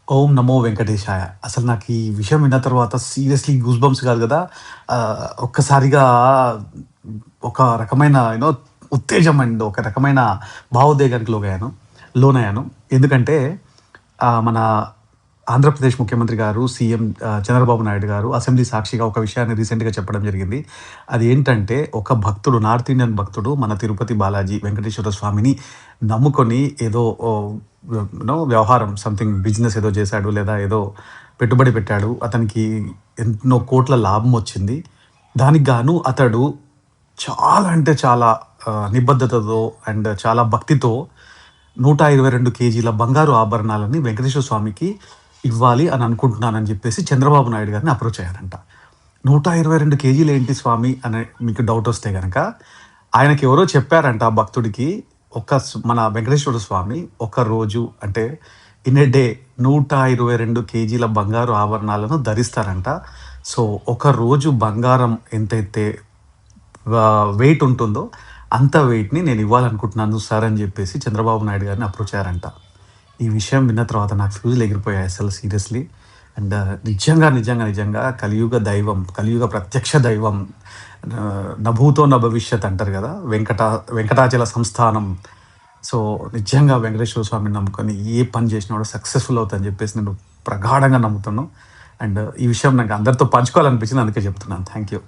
ఓం నమో వెంకటేశాయ. అసలు నాకు ఈ విషయం విన్న తర్వాత సీరియస్‌లీ గూస్ బంప్స్ కాదు గదా! ఒక్కసారిగా ఒక రకమైన ఉత్తేజం అండ్ ఒక రకమైన భావోద్వేగానికి లోనయ్యాను. ఎందుకంటే మన ఆంధ్రప్రదేశ్ ముఖ్యమంత్రి గారు, సీఎం చంద్రబాబు నాయుడు గారు అసెంబ్లీ సాక్షిగా ఒక విషయాన్ని రీసెంట్‌గా చెప్పడం జరిగింది. అదేంటంటే ఒక భక్తుడు, నార్త్ ఇండియన్ భక్తుడు మన తిరుపతి బాలాజీ వెంకటేశ్వర స్వామిని నమ్ముకొని ఏదో వ్యవహారం సంథింగ్ బిజినెస్ ఏదో చేశాడు, లేదా ఏదో పెట్టుబడి పెట్టాడు. అతనికి ఎన్నో కోట్ల లాభం వచ్చింది. దానికి గాను అతడు చాలా అంటే చాలా నిబద్ధతతో అండ్ చాలా భక్తితో 122 కేజీల బంగారు ఆభరణాలని వెంకటేశ్వర స్వామికి ఇవ్వాలి అని అనుకుంటున్నానని చెప్పేసి చంద్రబాబు నాయుడు గారిని అప్రోచ్ అయ్యారంట. 122 కేజీలు ఏంటి స్వామి అని మీకు డౌట్ వస్తే గనక, ఆయనకి ఎవరో చెప్పారంట ఆ భక్తుడికి, మన వెంకటేశ్వర స్వామి ఒక రోజు అంటే ఇన్ ఎ డే 122 కేజీల బంగారు ఆభరణాలను ధరిస్తారంట. సో ఒక రోజు బంగారం ఎంతైతే వెయిట్ ఉంటుందో అంత వెయిట్‌ని నేను ఇవ్వాలనుకుంటున్నాను సార్ అని చెప్పేసి చంద్రబాబు నాయుడు గారిని అప్రోచ్ అయ్యారంట. ఈ విషయం విన్న తర్వాత నాకు ఫ్యూజులు ఎగిరిపోయాయి అసలు సీరియస్‌లీ. అండ్ నిజంగా కలియుగ దైవం, కలియుగ ప్రత్యక్ష దైవం, నభూతో నభవిష్యత్ అంటారు కదా! వెంకటాచల సంస్థానం. సో నిజంగా వెంకటేశ్వర స్వామిని నమ్ముకొని ఏ పని చేసినా కూడా సక్సెస్‌ఫుల్ అవుతుందని చెప్పేసి నేను ప్రగాఢంగా నమ్ముతున్నాను. అండ్ ఈ విషయం నాకు అందరితో పంచుకోవాలనిపించింది. అందుకే చెప్తున్నాను. Thank you.